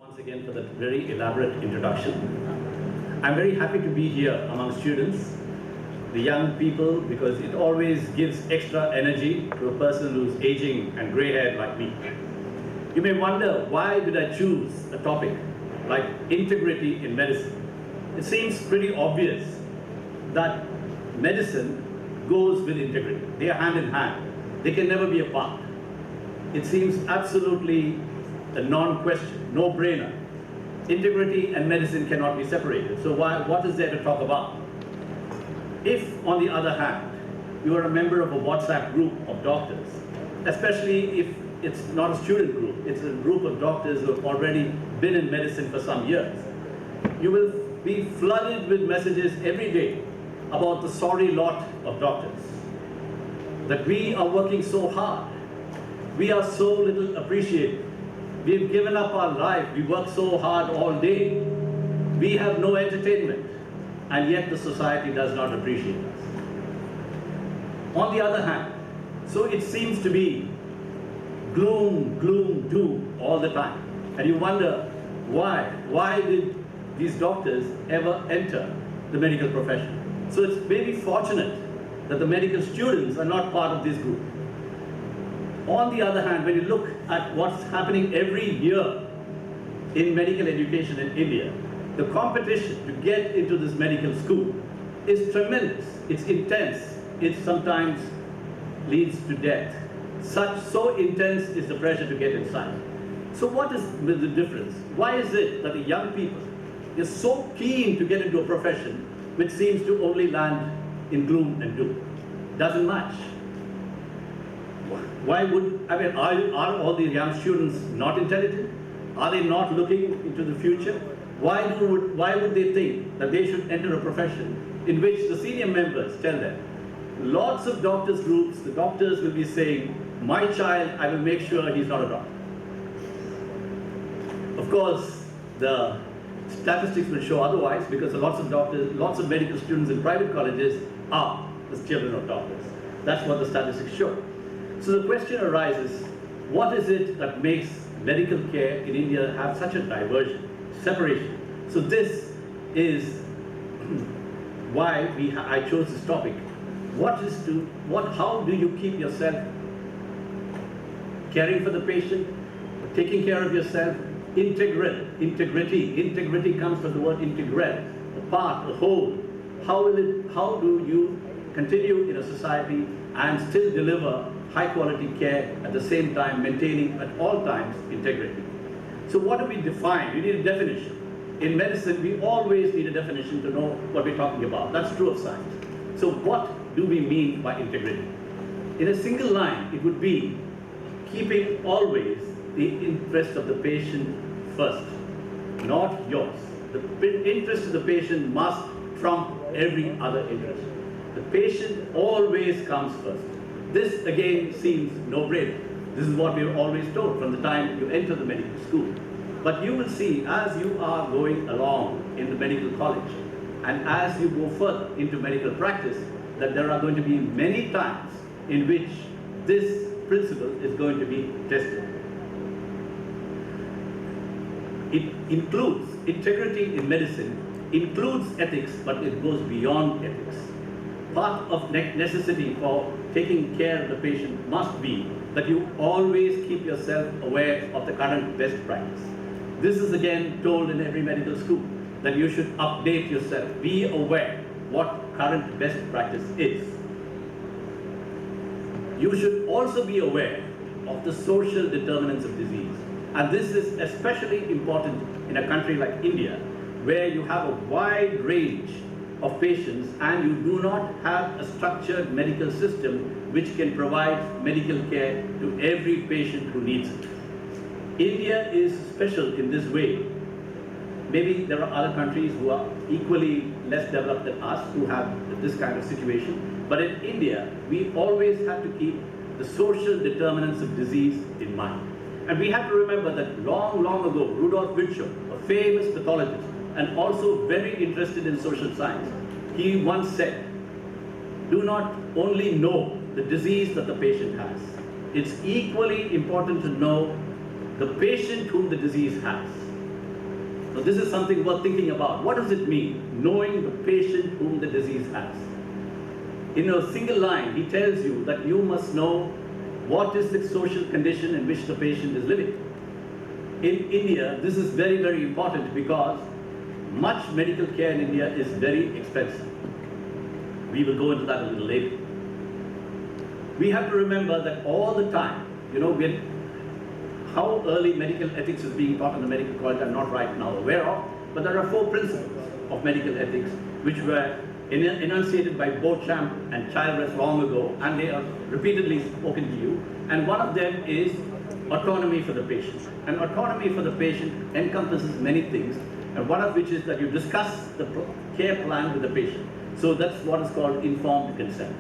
Once again for that very elaborate introduction. I'm very happy to be here among students, the young people, because it always gives extra energy to a person who's aging and gray-haired like me. You may wonder, why did I choose a topic like integrity in medicine? It seems pretty obvious that medicine goes with integrity. They are hand in hand. They can never be apart. It seems absolutely a non-question, no-brainer. Integrity and medicine cannot be separated. So what is there to talk about? If, on the other hand, you are a member of a WhatsApp group of doctors, especially if it's not a student group, it's a group of doctors who have already been in medicine for some years, you will be flooded with messages every day about the sorry lot of doctors. That we are working so hard, we are so little appreciated. We've given up our life, we work so hard all day. We have no entertainment, and yet the society does not appreciate us. On the other hand, so it seems to be gloom, gloom, doom all the time. And you wonder, why? Why did these doctors ever enter the medical profession? So it's maybe fortunate that the medical students are not part of this group. On the other hand, when you look at what's happening every year in medical education in India, the competition to get into this medical school is tremendous, it's intense, it sometimes leads to death. So intense is the pressure to get inside. So what is the difference? Why is it that the young people are so keen to get into a profession which seems to only land in gloom and doom? Doesn't match. Why would, are all these young students not intelligent? Are they not looking into the future? Why would they think that they should enter a profession in which the senior members tell them, lots of doctors groups, the doctors will be saying, my child, I will make sure he's not a doctor. Of course, the statistics will show otherwise, because lots of doctors, lots of medical students in private colleges are the children of doctors. That's what the statistics show. So the question arises, what is it that makes medical care in India have such a diversion, separation? So this is why I chose this topic. How do you keep yourself caring for the patient, taking care of yourself, integral, integrity comes from the word integral, a part, a whole. How do you continue in a society and still deliver high quality care at the same time, maintaining at all times integrity? So what do we define? We need a definition. In medicine, we always need a definition to know what we're talking about. That's true of science. So what do we mean by integrity? In a single line, it would be keeping always the interest of the patient first, not yours. The interest of the patient must trump every other interest. The patient always comes first. This again seems no-brainer. This is what we are always told from the time you enter the medical school. But you will see, as you are going along in the medical college, and as you go further into medical practice, that there are going to be many times in which this principle is going to be tested. It includes integrity in medicine, includes ethics, but it goes beyond ethics. Part of necessity for taking care of the patient must be that you always keep yourself aware of the current best practice. This is again told in every medical school, that you should update yourself, be aware what current best practice is. You should also be aware of the social determinants of disease. And this is especially important in a country like India, where you have a wide range of patients and you do not have a structured medical system which can provide medical care to every patient who needs it. India is special in this way. Maybe there are other countries who are equally less developed than us who have this kind of situation. But in India, we always have to keep the social determinants of disease in mind. And we have to remember that long, long ago, Rudolf Virchow, a famous pathologist and also very interested in social science, he once said, do not only know the disease that the patient has, it's equally important to know the patient whom the disease has. So this is something worth thinking about. What does it mean, knowing the patient whom the disease has? In a single line, he tells you that you must know what is the social condition in which the patient is living. In India, this is very, very important because much medical care in India is very expensive. We will go into that a little later. We have to remember that all the time, how early medical ethics is being taught in the medical college, I'm not right now aware of, but there are 4 principles of medical ethics which were enunciated by Beauchamp and Childress long ago, and they are repeatedly spoken to you. And one of them is autonomy for the patient. And autonomy for the patient encompasses many things, and one of which is that you discuss the care plan with the patient. So that's what is called informed consent.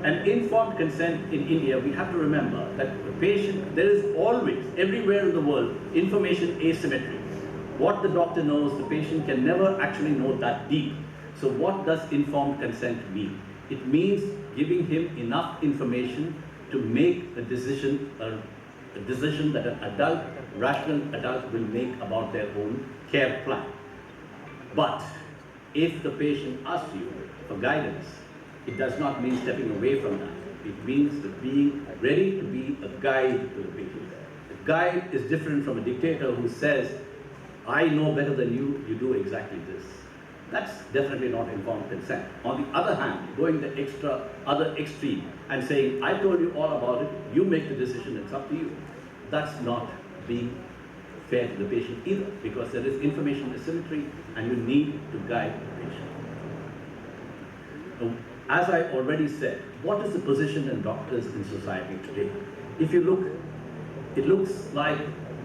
And informed consent in India, we have to remember that the patient, there is always, everywhere in the world, information asymmetry. What the doctor knows, the patient can never actually know that deep. So what does informed consent mean? It means giving him enough information to make a decision that an adult, rational adult will make about their own care plan. But if the patient asks you for guidance, it does not mean stepping away from that. It means that being ready to be a guide to the patient. A guide is different from a dictator who says, I know better than you, you do exactly this. That's definitely not informed consent. On the other hand, going the other extreme and saying, I told you all about it, you make the decision, it's up to you. That's not being fair to the patient either, because there is information asymmetry and you need to guide the patient. As I already said, what is the position of doctors in society today? If you look, it looks like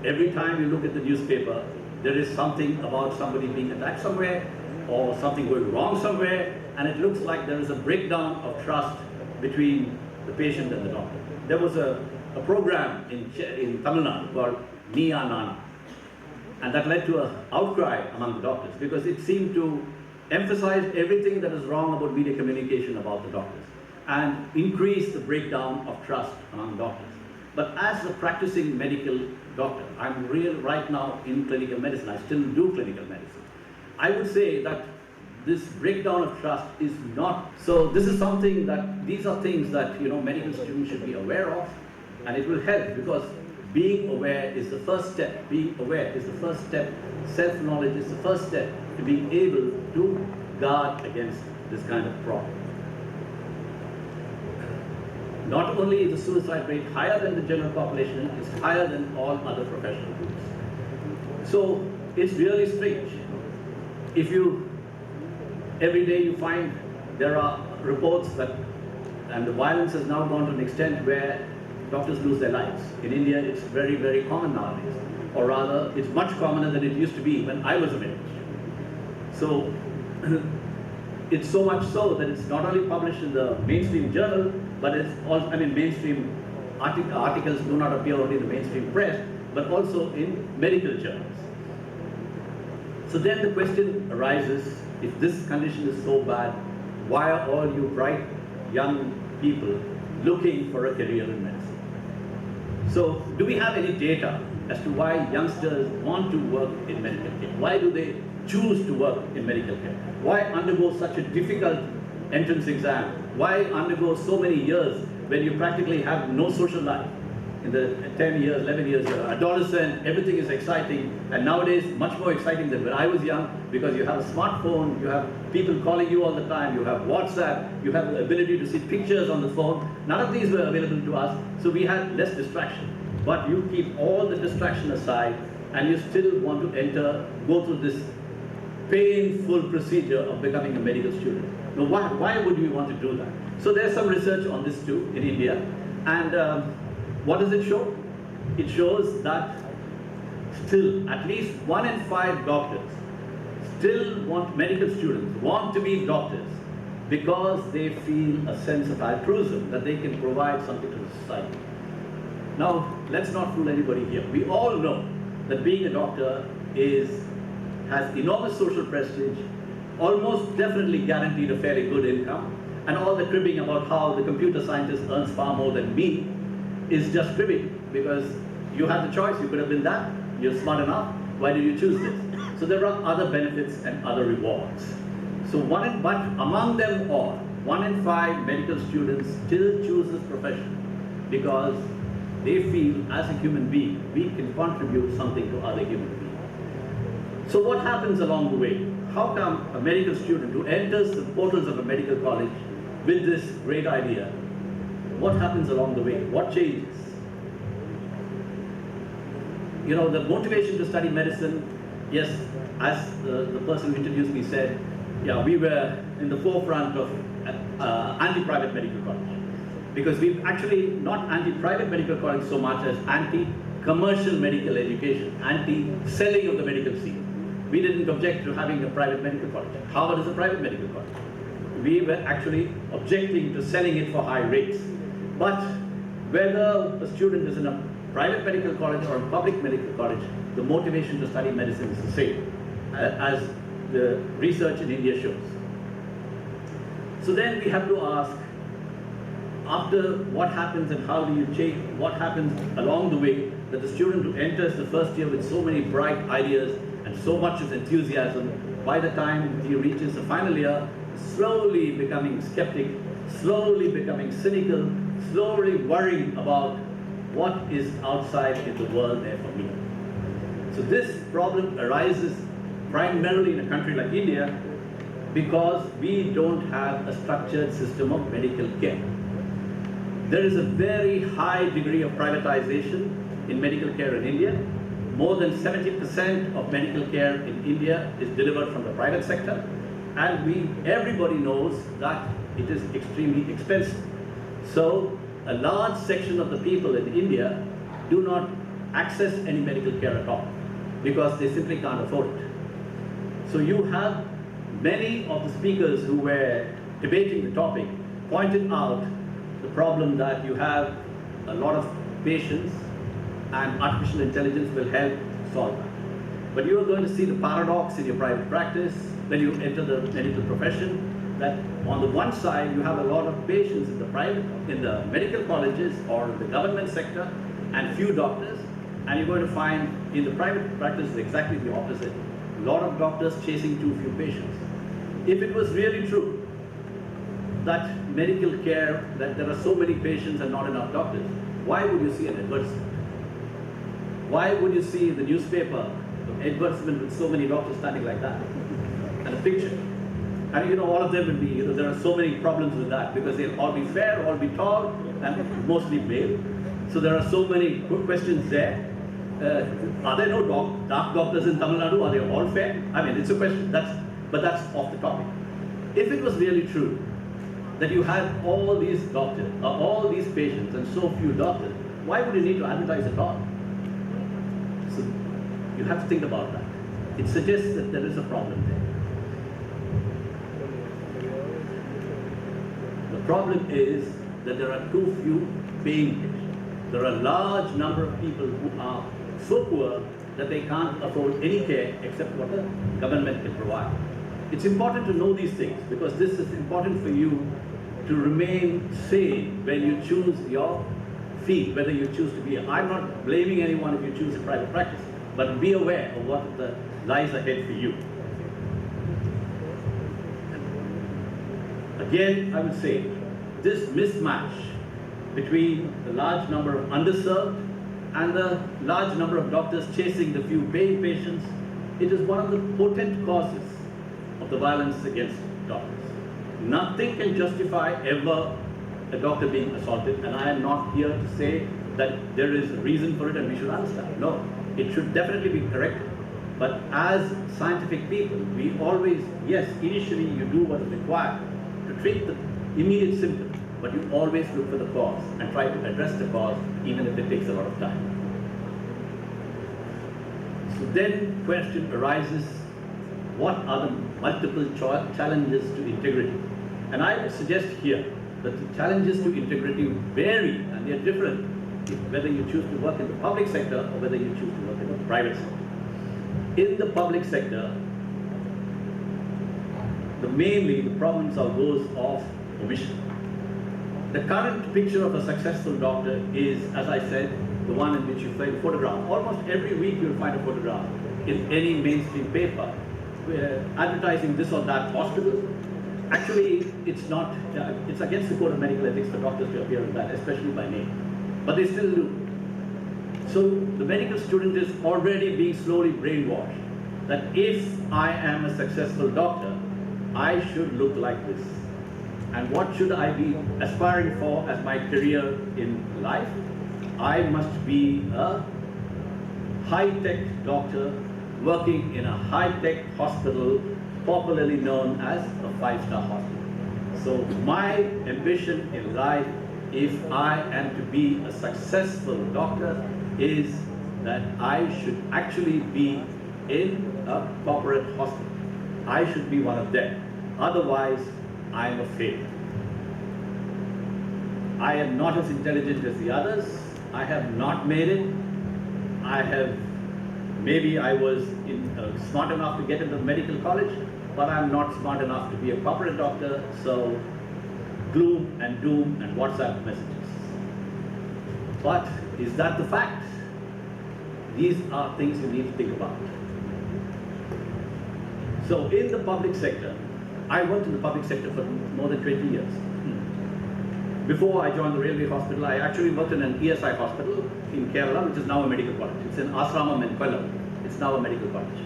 every time you look at the newspaper, there is something about somebody being attacked somewhere or something going wrong somewhere, and it looks like there is a breakdown of trust between the patient and the doctor. There was a program in Tamil Nadu called Niya Nana, and that led to an outcry among the doctors because it seemed to emphasize everything that is wrong about media communication about the doctors and increase the breakdown of trust among doctors. But as a practicing medical doctor, I'm right now in clinical medicine, I still do clinical medicine. I would say that this breakdown of trust is not, so this is something that, these are things that medical students should be aware of, and it will help because being aware is the first step. Being aware is the first step. Self-knowledge is the first step to being able to guard against this kind of problem. Not only is the suicide rate higher than the general population, it's higher than all other professional groups. So it's really strange. If every day you find there are reports that, and the violence has now gone to an extent where doctors lose their lives. In India, it's very, very common nowadays. Or rather, it's much commoner than it used to be when I was a medical student. So, it's so much so that it's not only published in the mainstream journal, but it's also, mainstream articles do not appear only in the mainstream press, but also in medical journals. So then the question arises, if this condition is so bad, why are all you bright young people looking for a career in medicine? So, do we have any data as to why youngsters want to work in medical care? Why do they choose to work in medical care? Why undergo such a difficult entrance exam? Why undergo so many years when you practically have no social life? In the 10 years, 11 years, you're an adolescent, everything is exciting, and nowadays much more exciting than when I was young because you have a smartphone, you have people calling you all the time, you have WhatsApp, you have the ability to see pictures on the phone. None of these were available to us, so we had less distraction. But you keep all the distraction aside and you still want to go through this painful procedure of becoming a medical student. Now why would we want to do that? So there's some research on this too in India, and what does it show? It shows that still at least 1 in 5 doctors still medical students want to be doctors because they feel a sense of altruism, that they can provide something to the society. Now, let's not fool anybody here. We all know that being a doctor has enormous social prestige, almost definitely guaranteed a fairly good income, and all the cribbing about how the computer scientist earns far more than me is just cribbing, because you had the choice, you could have been that, you're smart enough, why did you choose this? So there are other benefits and other rewards. So but among them all, 1 in 5 medical students still choose this profession because they feel as a human being, we can contribute something to other human beings. So what happens along the way? How come a medical student who enters the portals of a medical college with this great idea, what happens along the way? What changes? You know, the motivation to study medicine, yes, as the person who introduced me said, yeah, we were in the forefront of anti-private medical college. Because we've actually not anti-private medical college so much as anti-commercial medical education, anti-selling of the medical seat. We didn't object to having a private medical college. Harvard is a private medical college. We were actually objecting to selling it for high rates. But whether a student is in a private medical college or a public medical college, the motivation to study medicine is the same, as the research in India shows. So then we have to ask, after what happens and how do you change, what happens along the way that the student who enters the first year with so many bright ideas and so much of enthusiasm, by the time he reaches the final year, slowly becoming skeptic, slowly becoming cynical, slowly worrying about what is outside in the world there for me. So this problem arises primarily in a country like India because we don't have a structured system of medical care. There is a very high degree of privatization in medical care in India. More than 70% of medical care in India is delivered from the private sector, and everybody knows that it is extremely expensive. So a large section of the people in India do not access any medical care at all because they simply can't afford it. So you have many of the speakers who were debating the topic pointed out the problem that you have a lot of patients and artificial intelligence will help solve that. But you are going to see the paradox in your private practice when you enter the medical profession, that on the one side you have a lot of patients in the medical colleges or the government sector and few doctors, and you're going to find in the private practice exactly the opposite. A lot of doctors chasing too few patients. If it was really true that medical care, that there are so many patients and not enough doctors, why would you see an advertisement? Why would you see in the newspaper an advertisement with so many doctors standing like that? And a picture. And you know, all of them will be, there are so many problems with that because they'll all be fair, all be tall, and mostly male. So there are so many good questions there. Are there no dark doctors in Tamil Nadu? Are they all fair? I mean, it's a question, but that's off the topic. If it was really true that you had all these doctors, all these patients and so few doctors, why would you need to advertise at all? So you have to think about that. It suggests that there is a problem there. The problem is that there are too few paying patients. There are a large number of people who are so poor that they can't afford any care except what the government can provide. It's important to know these things because this is important for you to remain sane when you choose your field, whether you choose to be I'm not blaming anyone if you choose a private practice, but be aware of what lies ahead for you. Again, I would say this mismatch between the large number of underserved and the large number of doctors chasing the few paying patients, it is one of the potent causes of the violence against doctors. Nothing can justify ever a doctor being assaulted, and I am not here to say that there is a reason for it and we should understand. No, it should definitely be corrected. But as scientific people, we always, yes, initially you do what is required to treat the immediate symptom, but you always look for the cause and try to address the cause even if it takes a lot of time. So then question arises, what are the multiple challenges to integrity? And I would suggest here that the challenges to integrity vary and they're different whether you choose to work in the public sector or whether you choose to work in the private sector. In the public sector, mainly the problems are those of omission. The current picture of a successful doctor is, as I said, the one in which you find a photograph. Almost every week you'll find a photograph in any mainstream paper advertising this or that hospital. Actually, it's not, it's against the code of medical ethics for doctors to appear in that, especially by name. But they still do. So the medical student is already being slowly brainwashed that if I am a successful doctor, I should look like this. And what should I be aspiring for as my career in life? I must be a high-tech doctor working in a high-tech hospital, popularly known as a 5-star hospital. So my ambition in life, if I am to be a successful doctor, is that I should actually be in a corporate hospital. I should be one of them. Otherwise, I am a failure. I am not as intelligent as the others. I have not made it. Maybe I was smart enough to get into medical college, but I'm not smart enough to be a corporate doctor, so gloom and doom and WhatsApp messages. But is that the fact? These are things you need to think about. So in the public sector, I worked in the public sector for more than 20 years. Before I joined the railway hospital, I actually worked in an ESI hospital in Kerala, which is now a medical college. It's in Asramam in Kollam. It's now a medical college.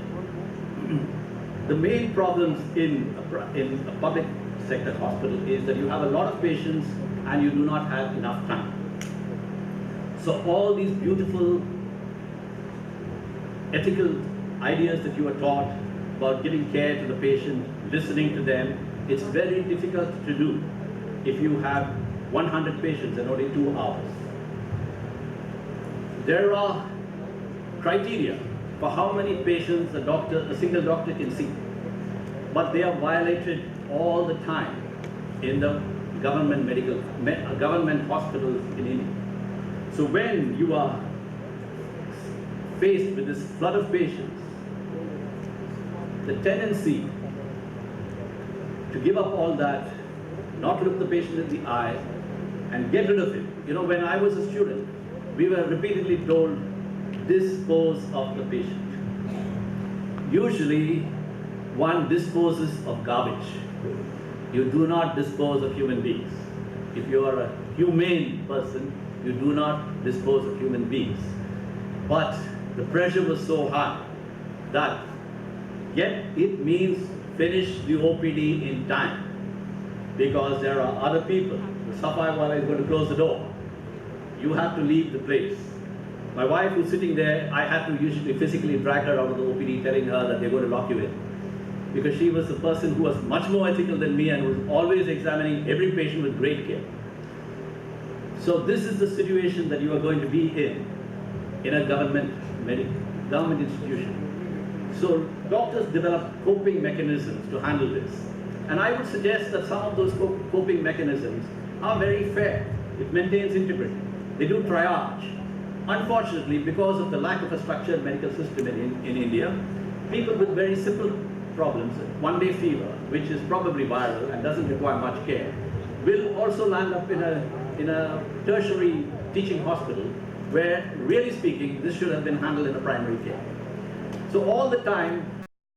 The main problems in a public sector hospital is that you have a lot of patients and you do not have enough time. So all these beautiful ethical ideas that you are taught about giving care to the patient, listening to them, it's very difficult to do if you have 100 patients in only 2 hours. There are criteria for how many patients a single doctor can see, but they are violated all the time in the government hospitals in India. So when you are faced with this flood of patients, the tendency to give up all that, not look the patient in the eye, and get rid of it. You know, when I was a student, we were repeatedly told, dispose of the patient. Usually, one disposes of garbage. You do not dispose of human beings. If you are a humane person, you do not dispose of human beings. But the pressure was so high that, yet it means finish the OPD in time, because there are other people. The Safai wala is going to close the door. You have to leave the place. My wife who's sitting there, I had to usually physically drag her out of the OPD, telling her that they're going to lock you in. Because she was a person who was much more ethical than me and was always examining every patient with great care. So this is the situation that you are going to be in a government institution. So doctors develop coping mechanisms to handle this. And I would suggest that some of those coping mechanisms are very fair. It maintains integrity. They do triage. Unfortunately, because of the lack of a structured medical system in India, people with very simple problems, one-day fever, which is probably viral and doesn't require much care, will also land up in a tertiary teaching hospital where, really speaking, this should have been handled in a primary care. So all the time,